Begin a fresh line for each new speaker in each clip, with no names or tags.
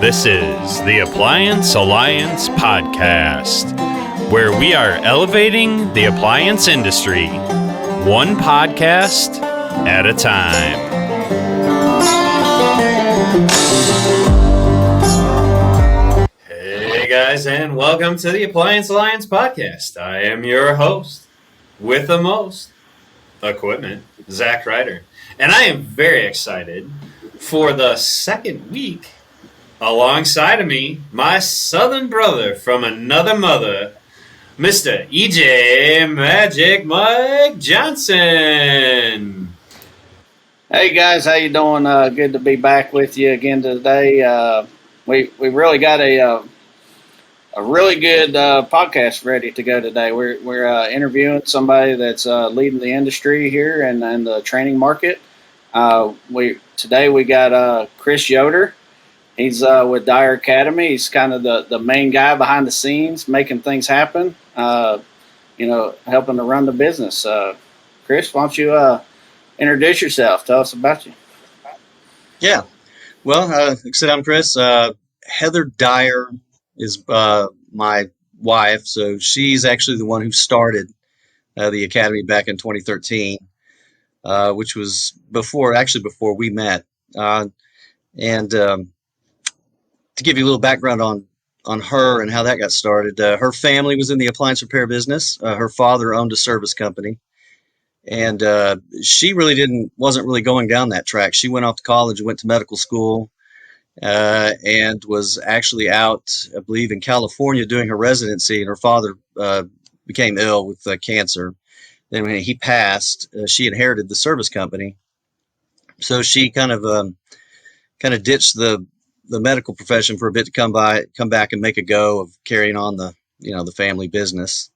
This is the Appliance Alliance podcast, where we are elevating the appliance industry, one podcast at a time. Hey guys, and welcome to the Appliance Alliance podcast. I am your host with the most equipment, Zach Ryder, and I am very excited for the second week. Alongside of me, my southern brother from another mother, Mr. EJ Magic Mike Johnson.
Hey guys, how you doing? Good to be back with you again today. We really got a really good podcast ready to go today. We're interviewing somebody that's leading the industry here and the training market. Today we got Chris Yoder. He's with Dyer Academy. He's kind of the main guy behind the scenes, making things happen, helping to run the business. Chris, why don't you introduce yourself? Tell us about you.
Yeah. Well, like I said, I'm Chris. Heather Dyer is my wife, so she's actually the one who started the Academy back in 2013, which was before we met. To give you a little background on her and how that got started, her family was in the appliance repair business. Her father owned a service company, and she really wasn't really going down that track. She went off to college, went to medical school, and was actually out, I believe, in California doing her residency. And her father became ill with cancer. Then when he passed, she inherited the service company, so she kind of ditched the medical profession for a bit to come back and make a go of carrying on the family business.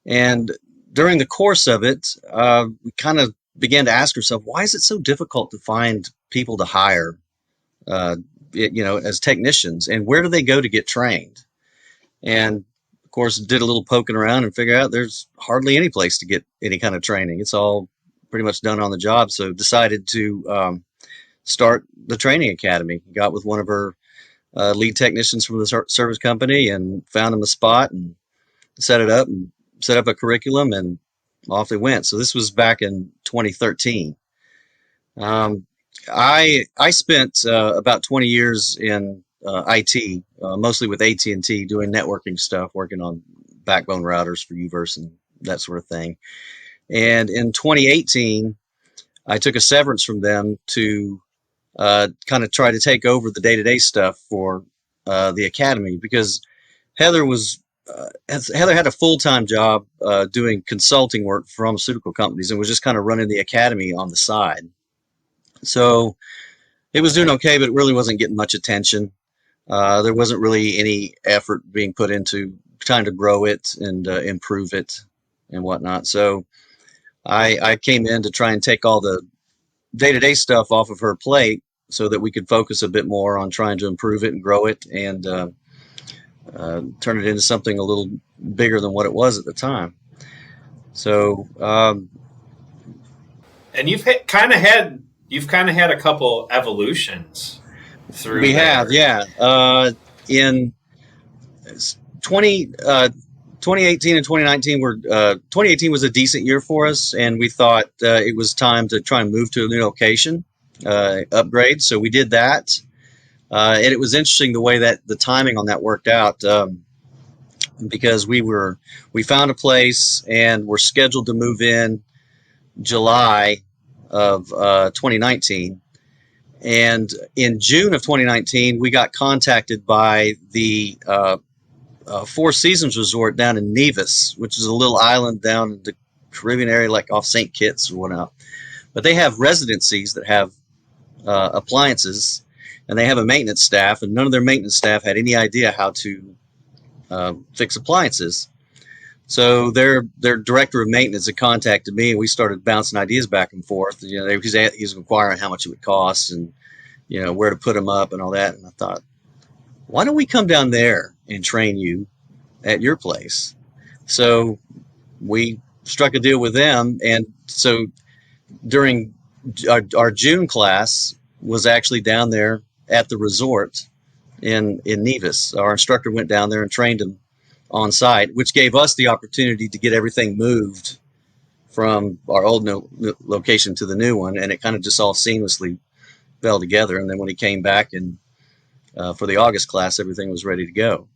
And during the course of it, we kind of began to ask ourselves, why is it so difficult to find people to hire, as technicians, and where do they go to get trained? And of course, did a little poking around and figured out there's hardly any place to get any kind of training. It's all pretty much done on the job. So decided to start the training academy. Got with one of her lead technicians from the service company and found him a spot and set up a curriculum, and off they went. So this was back in 2013. I spent about 20 years in IT, mostly with AT&T, doing networking stuff, working on backbone routers for UVerse and that sort of thing. And in 2018, I took a severance from them to kind of try to take over the day-to-day stuff for the academy, because Heather had a full-time job doing consulting work for pharmaceutical companies and was just kind of running the academy on the side. So it was doing okay, but it really wasn't getting much attention. There wasn't really any effort being put into trying to grow it and improve it and whatnot. So I came in to try and take all the day-to-day stuff off of her plate so that we could focus a bit more on trying to improve it and grow it and turn it into something a little bigger than what it was at the time. So,
and you've kind of had a couple evolutions through.
We have, yeah. In 2018 and 2019 2018 was a decent year for us, and we thought it was time to try and move to a new location, upgrade. So we did that, and it was interesting the way that the timing on that worked out, because we found a place and were scheduled to move in July of 2019. And in June of 2019, we got contacted by the Four Seasons Resort down in Nevis, which is a little island down in the Caribbean area, like off St. Kitts or whatnot. But they have residencies that have appliances, and they have a maintenance staff, and none of their maintenance staff had any idea how to fix appliances. So their director of maintenance had contacted me, and we started bouncing ideas back and forth. He was inquiring how much it would cost and where to put them up and all that. And I thought, why don't we come down there and train you at your place? So we struck a deal with them, and so during our June class was actually down there at the resort in Nevis. Our instructor went down there and trained them on site, which gave us the opportunity to get everything moved from our old location to the new one, and it kind of just all seamlessly fell together. And then when he came back and for the August class, everything was ready to go.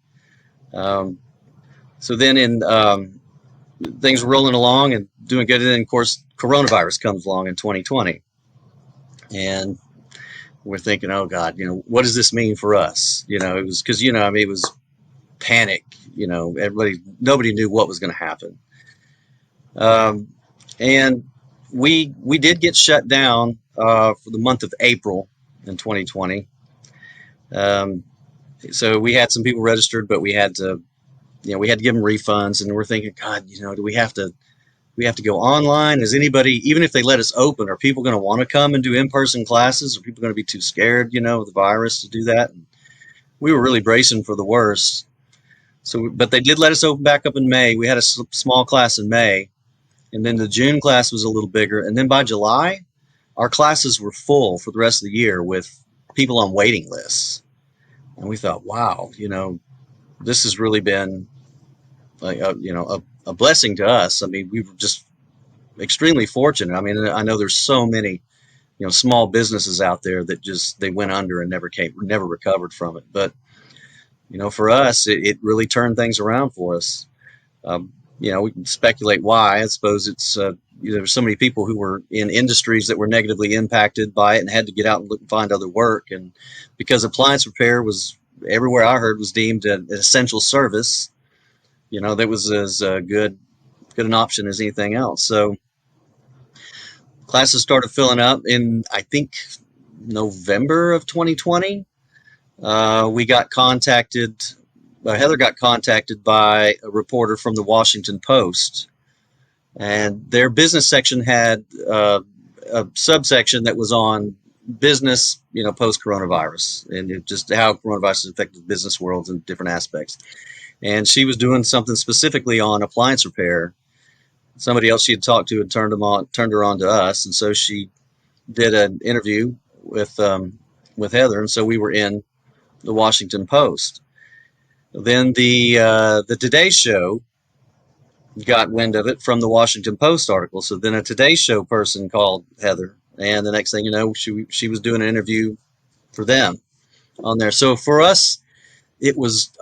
So then things were rolling along and doing good. And then, of course, coronavirus comes along in 2020. And we're thinking, oh, God, what does this mean for us? It was because, it was panic. Nobody knew what was going to happen. And we did get shut down for the month of April in 2020. So we had some people registered, but we had to give them refunds, and we're thinking, God, do we have to go online? Is anybody, even if they let us open, are people going to want to come and do in-person classes? Are people going to be too scared, of the virus to do that? And we were really bracing for the worst. But they did let us open back up in May. We had a small class in May, and then the June class was a little bigger. And then by July, our classes were full for the rest of the year with people on waiting lists. And we thought, wow, this has really been a blessing to us. I mean, we were just extremely fortunate. I mean, I know there's so many, small businesses out there that they went under and never recovered from it. But, for us, it really turned things around for us. We can speculate why. I suppose it's, there's so many people who were in industries that were negatively impacted by it and had to get out and look and find other work. And because appliance repair was, everywhere I heard, was deemed an essential service, that was as good an option as anything else. So classes started filling up in, I think, November of 2020. We got contacted. Heather got contacted by a reporter from the Washington Post, and their business section had a subsection that was on business, post coronavirus, and just how coronavirus has affected the business world in different aspects. And she was doing something specifically on appliance repair. Somebody else she had talked to had turned her on to us, and so she did an interview with Heather, and so we were in the Washington Post. Then the Today Show got wind of it from the Washington Post article. So then a Today Show person called Heather, and the next thing you know, she was doing an interview for them on there. So for us, it was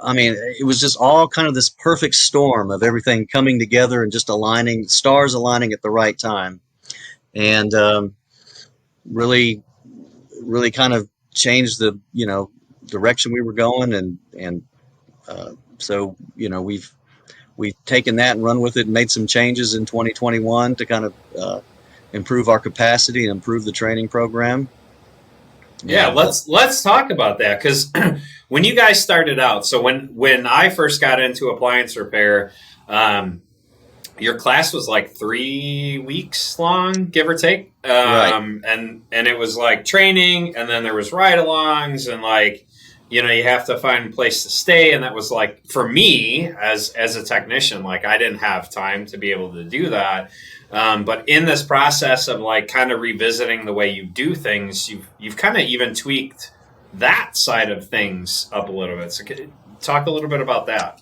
just all kind of this perfect storm of everything coming together and just stars aligning at the right time, and really kind of changed the direction we were going, and so we've taken that and run with it and made some changes in 2021 to kind of improve our capacity and improve the training program.
Yeah, let's talk about that, because when you guys started out, so when I first got into appliance repair, your class was like 3 weeks long, give or take,
Right.
and it was like training, and then there was ride-alongs, and like you have to find a place to stay, and that was like, for me as a technician, like I didn't have time to be able to do that. But in this process of like kind of revisiting the way you do things, you've kind of even tweaked that side of things up a little bit. So talk a little bit about that.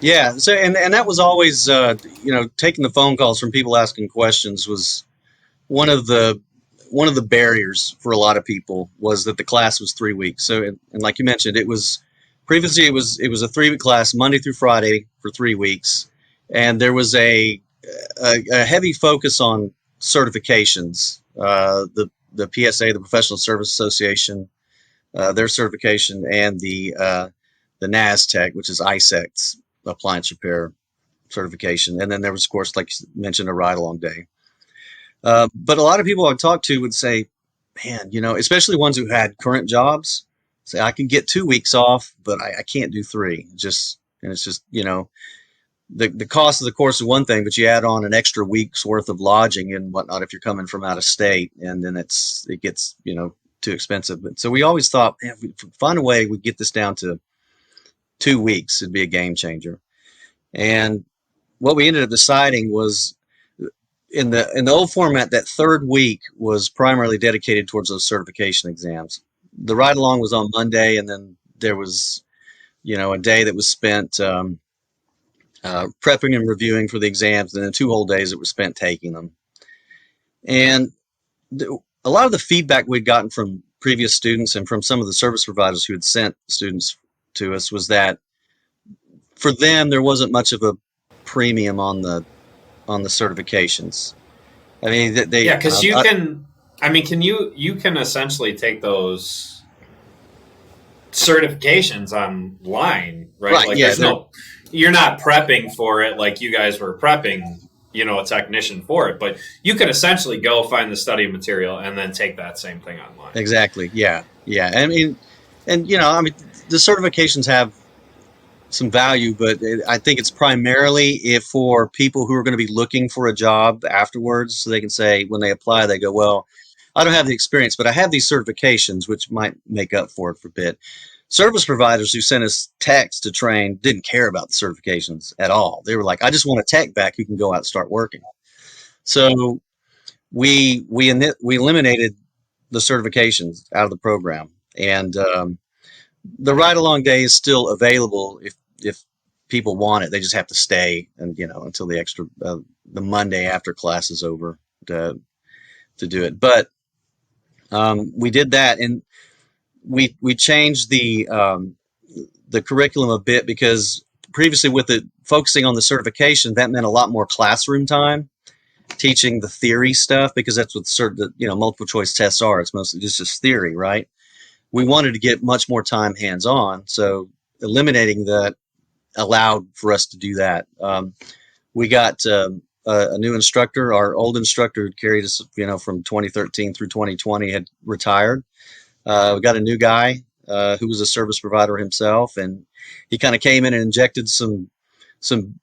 Yeah. So and that was always taking the phone calls from people asking questions was one of the barriers for a lot of people, was that the class was 3 weeks. So and like you mentioned, previously it was a 3-week class, Monday through Friday for 3 weeks, and there was a heavy focus on certifications. The PSA, the Professional Service Association, their certification, and the NASTech, which is ISEC's appliance repair certification, and then there was, of course, like you mentioned, a ride-along day. But a lot of people I talked to would say, man, especially ones who had current jobs, say, I can get 2 weeks off, but I can't do 3. And it's just, the cost of the course is one thing, but you add on an extra week's worth of lodging and whatnot if you're coming from out of state, and then it gets, too expensive. But so we always thought, man, if we find a way we get this down to 2 weeks, it'd be a game changer. And what we ended up deciding was, in the old format, that third week was primarily dedicated towards those certification exams. The ride along was on Monday, and then there was, a day that was spent prepping and reviewing for the exams, and then 2 whole days that were spent taking them. And a lot of the feedback we'd gotten from previous students and from some of the service providers who had sent students to us was that for them there wasn't much of a premium on the certifications. I mean,
Yeah, because you can. I mean, you can essentially take those certifications online, right?
Right,
Like,
yeah,
you're not prepping for it like you guys were prepping, a technician for it, but you could essentially go find the study material and then take that same thing online.
exactly, yeah, yeah. I mean, and the certifications have some value, but I think it's primarily if for people who are going to be looking for a job afterwards, so they can say when they apply, they go, well, I don't have the experience, but I have these certifications, which might make up for it for a bit. Service providers who sent us techs to train didn't care about the certifications at all. They were like, I just want a tech back who can go out and start working. So we eliminated the certifications out of the program, and the ride along day is still available if people want it. They just have to stay and until the Monday after class is over to do it. But we did that, and we changed the curriculum a bit, because previously with it focusing on the certification, that meant a lot more classroom time teaching the theory stuff, because that's what multiple choice tests are. It's mostly just theory, right? We wanted to get much more time hands-on, so eliminating that allowed for us to do that. We got a new instructor. Our old instructor who carried us, from 2013 through 2020 had retired. We got a new guy who was a service provider himself, and he kind of came in and injected some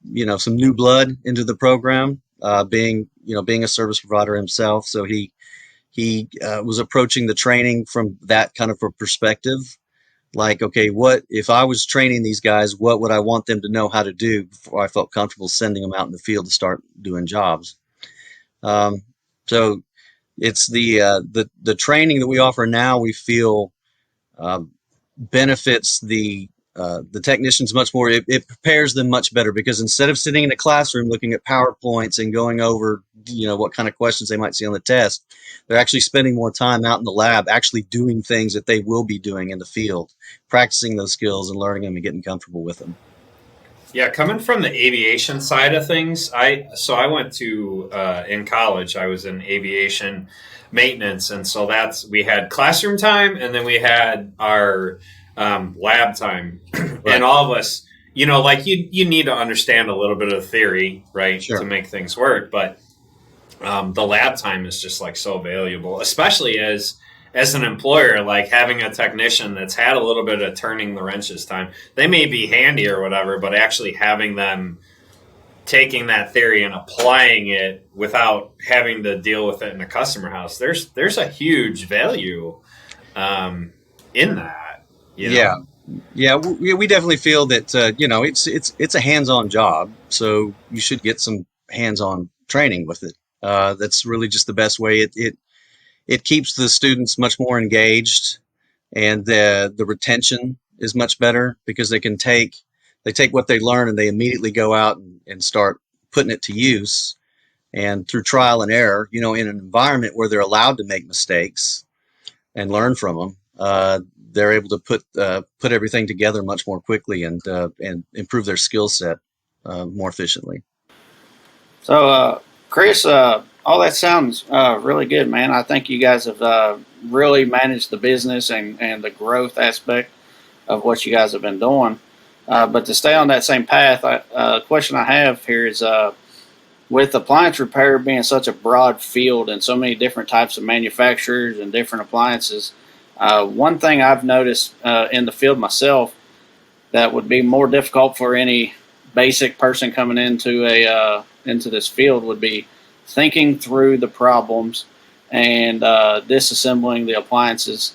new blood into the program, being a service provider himself. So he was approaching the training from that kind of a perspective. Like, okay, what if I was training these guys, what would I want them to know how to do before I felt comfortable sending them out in the field to start doing jobs? So it's the training that we offer now, we feel benefits the technicians much more. It prepares them much better, because instead of sitting in a classroom looking at PowerPoints and going over what kind of questions they might see on the test, they're actually spending more time out in the lab, actually doing things that they will be doing in the field, practicing those skills and learning them and getting comfortable with them.
Yeah, coming from the aviation side of things, I went to in college. I was in aviation maintenance, and so we had classroom time, and then we had our lab time, right. And all of us, like you need to understand a little bit of theory, right,
Sure.
to make things work, but the lab time is just like so valuable, especially as an employer, like having a technician that's had a little bit of turning the wrenches time. They may be handy or whatever, but actually having them taking that theory and applying it without having to deal with it in a customer house, there's a huge value in that.
Yeah, we definitely feel that it's a hands-on job, so you should get some hands-on training with it. That's really just the best way. It keeps the students much more engaged, and the retention is much better, because they take what they learn and they immediately go out and start putting it to use, and through trial and error, in an environment where they're allowed to make mistakes and learn from them. They're able to put everything together much more quickly and improve their skill set more efficiently.
So, Chris, all that sounds really good, man. I think you guys have really managed the business and the growth aspect of what you guys have been doing. But to stay on that same path, a question I have here is, with appliance repair being such a broad field and so many different types of manufacturers and different appliances, one thing I've noticed in the field myself that would be more difficult for any basic person coming into into this field would be thinking through the problems and disassembling the appliances,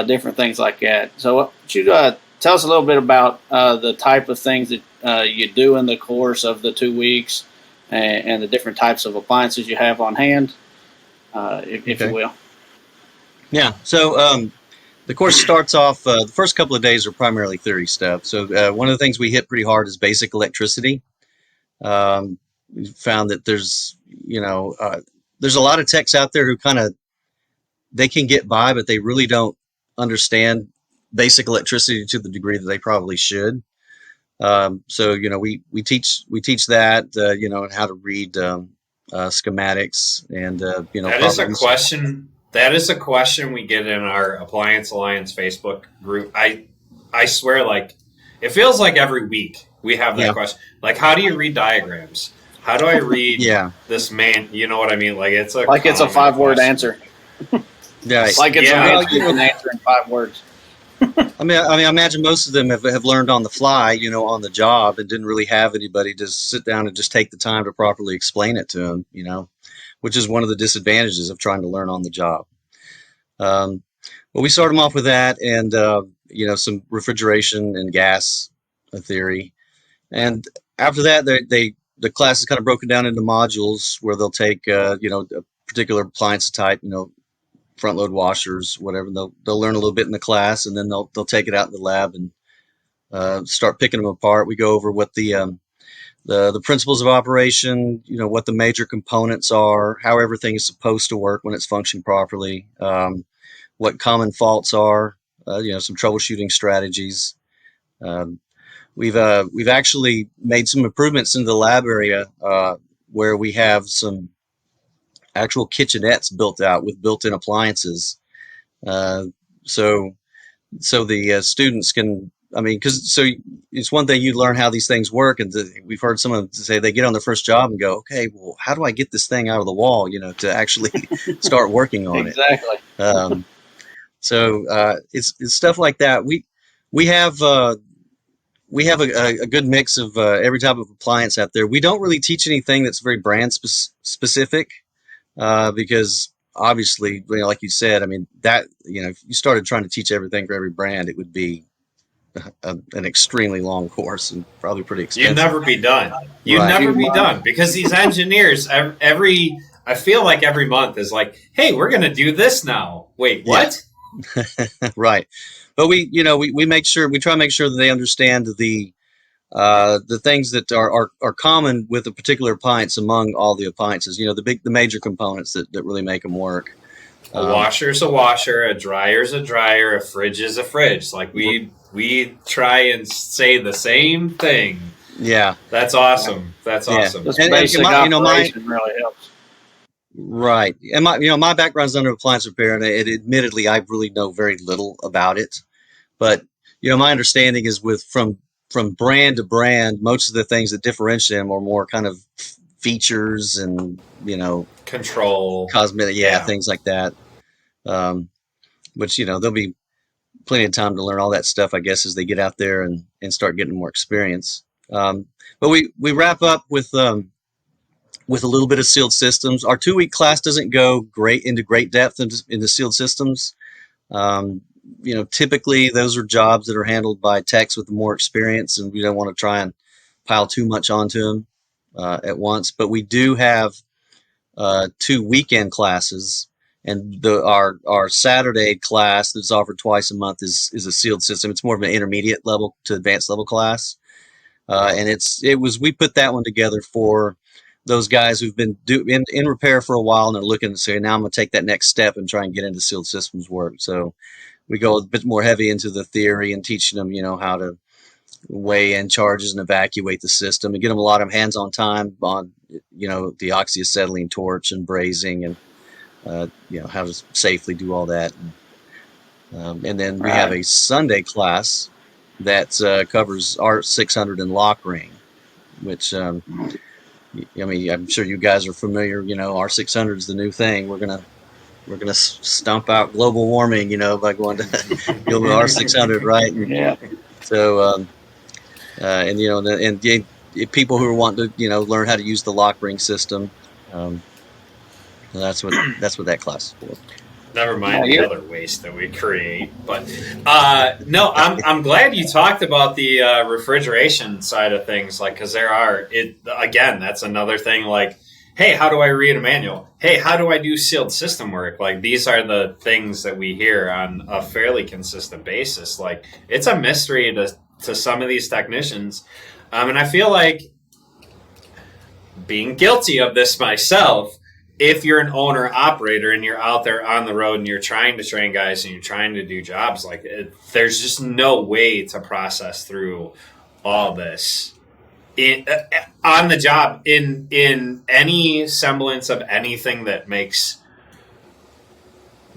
different things like that. So, would you tell us a little bit about the type of things that you do in the course of the 2 weeks, and the different types of appliances you have on hand, if
Okay.
you will?
Yeah. So The course starts off, the first couple of days are primarily theory stuff. So one of the things we hit pretty hard is basic electricity. We found that there's a lot of techs out there who they can get by, but they really don't understand basic electricity to the degree that they probably should. So we teach that and how to read schematics and
That is a question. That is a question we get in our Appliance Alliance Facebook group. I swear, like, it feels like every week we have that question. Like, how do you read diagrams? How do I read this man? You know what I mean? Like, it's a
5-word answer.
Yeah,
like it's an answer in 5 words.
I mean, I imagine most of them have learned on the fly, on the job, and didn't really have anybody to sit down and just take the time to properly explain it to them, which is one of the disadvantages of trying to learn on the job. Well, we start them off with that and, some refrigeration and gas theory. And after that, the class is kind of broken down into modules where they'll take, a particular appliance type, front load washers, whatever. They'll learn a little bit in the class, and then they'll take it out in the lab and start picking them apart. We go over what the principles of operation, what the major components are, how everything is supposed to work when it's functioning properly, what common faults are, some troubleshooting strategies. We've actually made some improvements in the lab area where we have some actual kitchenettes built out with built-in appliances. So the students can, it's one thing you learn how these things work, and we've heard some of them say they get on their first job and go, okay, well, how do I get this thing out of the wall, to actually start working on it?
Exactly.
So it's stuff like that. We have a good mix of every type of appliance out there. We don't really teach anything that's very brand specific. Because obviously, like you said, that, if you started trying to teach everything for every brand, it would be an extremely long course and probably pretty expensive.
You'd never be done. You'd never be done because these engineers, I feel like every month is like, hey, we're going to do this now. Wait, what?
Yeah. Right. But we try to make sure that they understand the things that are common with a particular appliance among all the appliances, the major components that really make them work.
A washer's a washer, a dryer's a dryer, a fridge is a fridge. Like we try and say the same thing.
Yeah.
That's awesome. That's awesome.
This basic operation really helps.
Right. And my background's under appliance repair, and admittedly, I really know very little about it. But, my understanding is from brand to brand, most of the things that differentiate them are more kind of features and,
control,
cosmetic, things like that. Which, there'll be plenty of time to learn all that stuff, I guess, as they get out there and start getting more experience. But we wrap up with a little bit of sealed systems. Our 2-week class doesn't go into great depth into sealed systems. Typically those are jobs that are handled by techs with more experience, and we don't want to try and pile too much onto them at once. But we do have 2 weekend classes, and our Saturday class that's offered twice a month is a sealed system. It's more of an intermediate level to advanced level class, and we put that one together for those guys who've been in repair for a while and are looking to say, now I'm going to take that next step and try and get into sealed systems work. So we go a bit more heavy into the theory and teaching them, how to weigh in charges and evacuate the system, and get them a lot of hands-on time on, the oxyacetylene torch and brazing and, how to safely do all that. And then we have a Sunday class that covers R600 and lock ring, which, I'm sure you guys are familiar. R600 is the new thing. We're gonna stomp out global warming, by going to R600, right?
Yeah.
So, people who want to, learn how to use the lock ring system, that's what that class is for.
Never mind the other waste that we create. But no, I'm glad you talked about the refrigeration side of things, because that's another thing. Like, hey, how do I read a manual? Hey, how do I do sealed system work? Like, these are the things that we hear on a fairly consistent basis. Like, it's a mystery to some of these technicians. And I feel like, being guilty of this myself, if you're an owner operator and you're out there on the road and you're trying to train guys and you're trying to do jobs, like, there's just no way to process through all this on the job in any semblance of anything that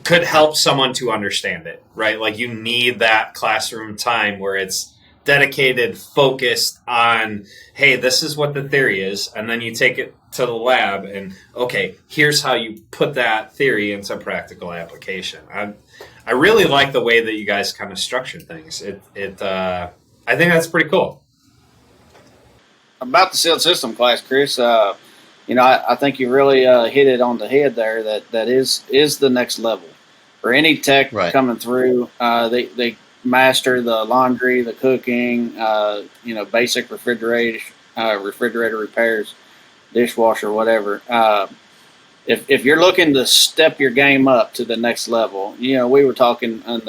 could help someone to understand it, right? Like, you need that classroom time where it's dedicated, focused on, hey, this is what the theory is, and then you take it to the lab and, okay, here's how you put that theory into practical application. I really like the way that you guys kind of structure things. I think that's pretty cool.
About the sealed system class, Chris, I think you really hit it on the head there. That is the next level for any tech coming through. They master the laundry, the cooking, basic refrigerator repairs, dishwasher, whatever. If you're looking to step your game up to the next level, we were talking in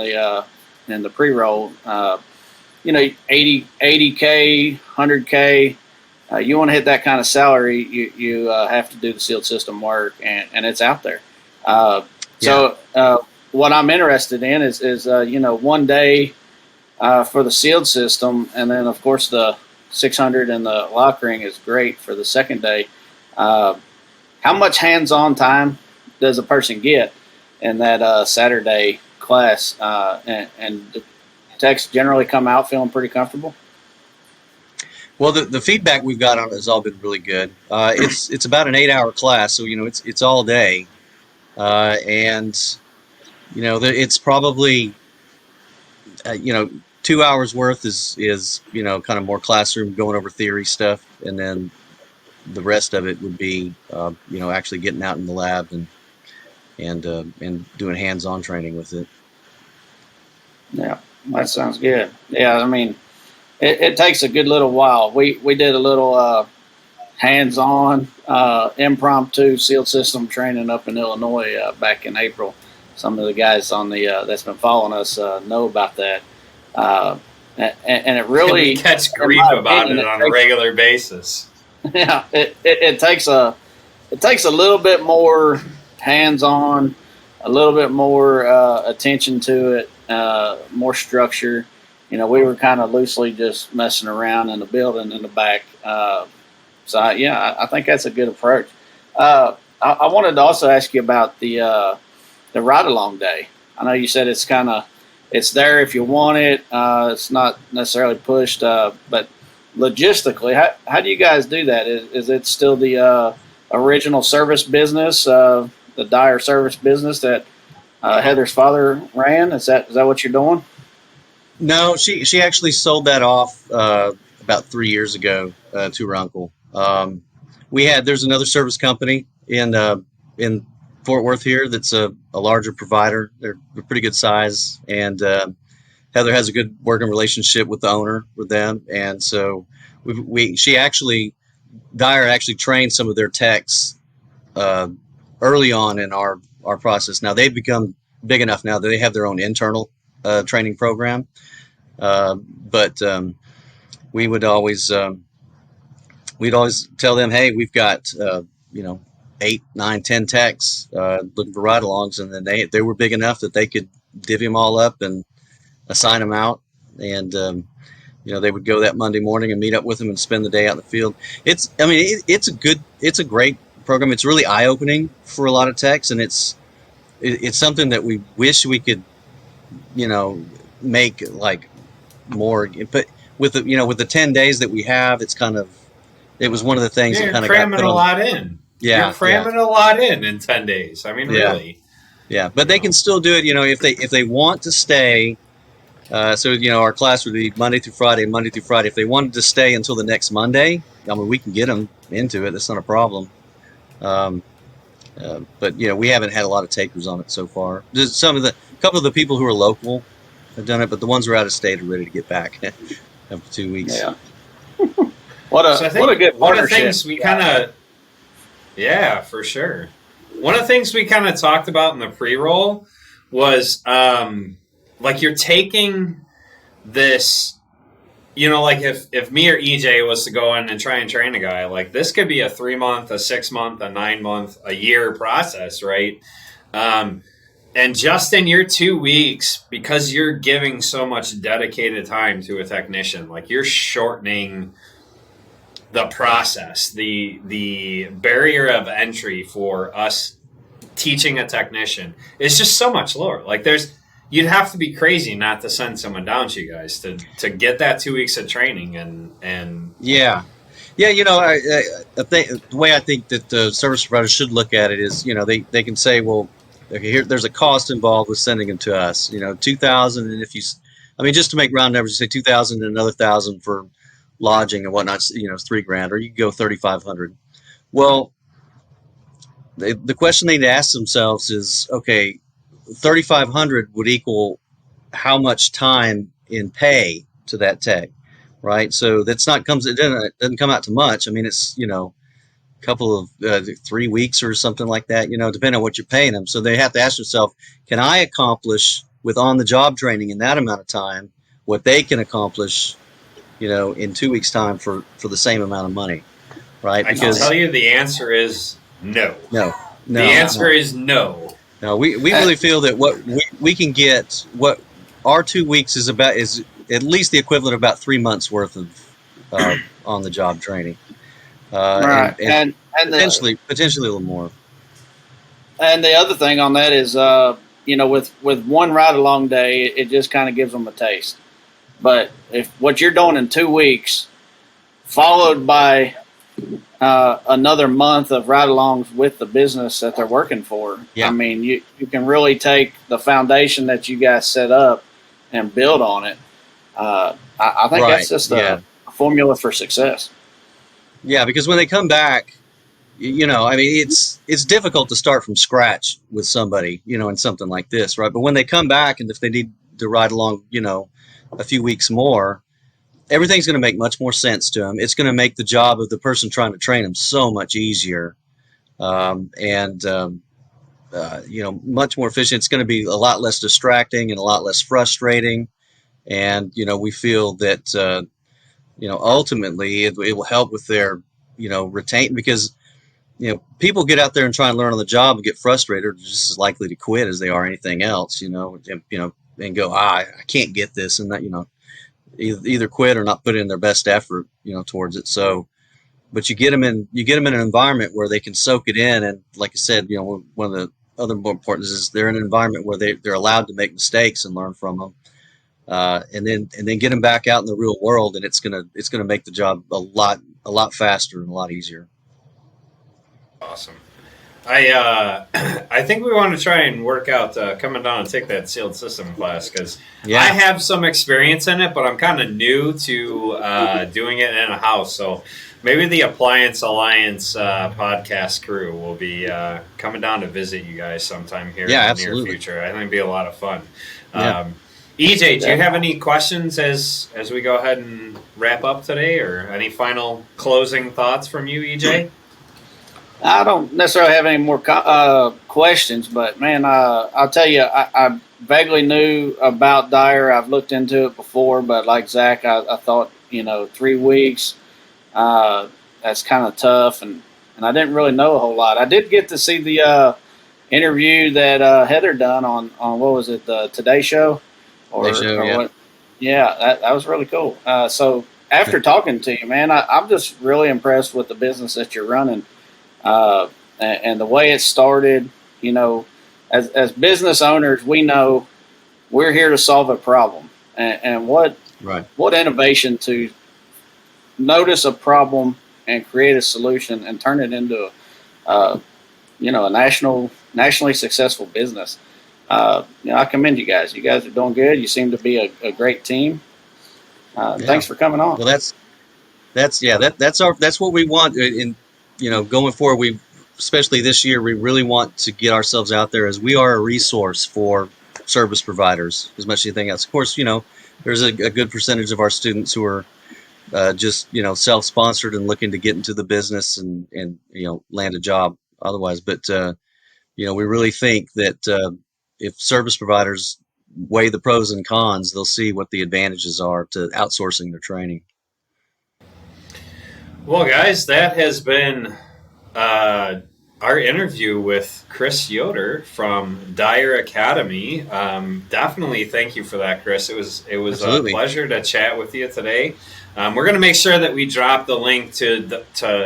the pre-roll, 80K, 100K. You want to hit that kind of salary, you have to do the sealed system work, and it's out there. So what I'm interested in is 1 day for the sealed system, and then of course the 600 and the lock ring is great for the second day. How much hands-on time does a person get in that Saturday class? And the techs generally come out feeling pretty comfortable?
Well, the feedback we've got on it has all been really good. It's about an 8-hour class, so it's all day, and it's probably 2 hours worth is kind of more classroom, going over theory stuff, and then the rest of it would be actually getting out in the lab and doing hands-on training with it.
Yeah, that sounds good. Yeah, I mean, it takes a good little while. We did a little hands-on impromptu sealed system training up in Illinois back in April. Some of the guys on the that's been following us know about that, and it really
we catch grief about it on a regular basis.
Yeah, it takes a little bit more hands-on, a little bit more attention to it, more structure. We were kind of loosely just messing around in the building in the back. So I think that's a good approach. I wanted to also ask you about the ride-along day. I know you said it's there if you want it. It's not necessarily pushed, but logistically, how do you guys do that? Is it still the original service business, the Dyer service business that Heather's father ran? Is that what you're doing?
No, she actually sold that off about 3 years ago to her uncle. There's another service company in Fort Worth here that's a larger provider. They're pretty good size, and Heather has a good working relationship with the owner with them, and so Dyer actually trained some of their techs early on in our process. Now they've become big enough now that they have their own internal training program, but we would always we'd always tell them, hey, we've got 8, 9, 10 techs looking for ride-alongs, and then they were big enough that they could divvy them all up and assign them out, and they would go that Monday morning and meet up with them and spend the day out in the field. It's a great program. It's really eye-opening for a lot of techs, and it's something that we wish we could make like more, but with the 10 days that we have, it was one of the things that kind of got
cramming a lot in.
Yeah,
you're cramming a lot in 10 days. I mean, really.
Yeah, but they can still do it. If they want to stay. So our class would be Monday through Friday. If they wanted to stay until the next Monday, I mean, we can get them into it. That's not a problem. But we haven't had a lot of takers on it so far. Just a couple of the people who are local have done it, but the ones who are out of state are ready to get back after 2 weeks.
Yeah. What a good partnership.
One of the things we kind of Yeah, for sure. One of the things we kind of talked about in the pre-roll was like you're taking this, like if me or EJ was to go in and try and train a guy, like this could be a 3 month, a 6 month, a 9 month, a year process, right? Um, and just in your 2 weeks, because you're giving so much dedicated time to a technician, like you're shortening the process, the barrier of entry for us teaching a technician is just so much lower. Like you'd have to be crazy not to send someone down to you guys to get that 2 weeks of training and
Yeah. Yeah, I think the way I think that the service providers should look at it is, they can say, well, okay, here there's a cost involved with sending them to us. 2,000, and if I mean, just to make round numbers, you say 2,000 and another 1,000 for lodging and whatnot. It's $3,000, or you can go 3,500. Well, the question they need to ask themselves is, okay, 3,500 would equal how much time in pay to that tech, right? So it doesn't come out to much. I mean, it's couple of 3 weeks or something like that, depending on what you're paying them. So they have to ask themselves, can I accomplish with on the job training in that amount of time what they can accomplish, in 2 weeks time for the same amount of money, right?
I can
No,
tell
Because
you the answer is no.
no,
The
no,
answer
no,
is no.
no. We
uh,
really feel that what we can get, what our 2 weeks is at least the equivalent of about 3 months worth of on the job training,
right.
and
And
potentially a little more.
the other thing on that is, with one ride along day, it just kind of gives them a taste. But if what you're doing in 2 weeks, followed by another month of ride-alongs with the business that they're working for, I
Yeah.
mean, you can really take the foundation that you guys set up and build on it. I think that's
Right.
just
Yeah.
a formula for success.
Yeah. Because when they come back, I mean, it's difficult to start from scratch with somebody, in something like this, right? But when they come back, and if they need to ride along, a few weeks more, everything's going to make much more sense to them. It's going to make the job of the person trying to train them so much easier, and much more efficient. It's going to be a lot less distracting and a lot less frustrating. And we feel that ultimately it will help with their retain, because people get out there and try and learn on the job and get frustrated, or just as likely to quit as they are anything else, and go, I can't get this, and that, either quit or not put in their best effort, towards it. So, but you get them in an environment where they can soak it in, and like I said, one of the other more important is they're in an environment where they're allowed to make mistakes and learn from them, and then get them back out in the real world, and it's gonna make the job a lot faster and a lot easier.
Awesome. I think we want to try and work out coming down and take that sealed system class because I
Yeah.
have some experience in it, but I'm kind of new to doing it in a house. So maybe the Appliance Alliance podcast crew will be coming down to visit you guys sometime here
Yeah,
in the near
absolutely.
future. I think it'd be a lot of fun.
Yeah.
EJ, do you have any questions as we go ahead and wrap up today, or any final closing thoughts from you, EJ?
I don't necessarily have any more questions, but man, I'll tell you, I vaguely knew about Dyer. I've looked into it before, but like Zach, I thought 3 weeks. That's kind of tough, and I didn't really know a whole lot. I did get to see the interview that Heather done on what was it, the Today Show,
They show.
or
Yeah.
what? Yeah, that was really cool. So after talking to you, man, I'm just really impressed with the business that you're running, and the way it started. As business owners, we know we're here to solve a problem, and
Right.
what innovation to notice a problem and create a solution and turn it into a nationally successful business. I commend you guys. You guys are doing good. You seem to be a great team.
Yeah.
Thanks for coming on.
Well, that's what we want. Going forward, we, especially this year, we really want to get ourselves out there as we are a resource for service providers as much as anything else. Of course, there's a good percentage of our students who are just self-sponsored and looking to get into the business and land a job otherwise. But we really think that if service providers weigh the pros and cons, they'll see what the advantages are to outsourcing their training.
Well, guys, that has been our interview with Chris Yoder from Dyer Academy. Definitely thank you for that, Chris. It was
Absolutely.
a pleasure to chat with you today. We're going to make sure that we drop the link to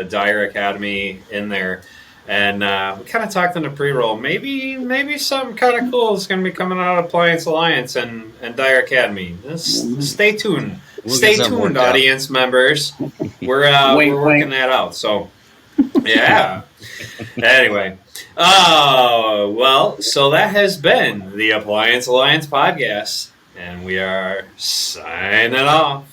Dyer Academy in there. And we kind of talked in the pre-roll. Maybe something kind of cool is going to be coming out of Appliance Alliance and Dyer Academy. Just stay tuned. Stay tuned, audience members. We're working that out. So, yeah. Anyway, so that has been the Appliance Alliance podcast, and we are signing off.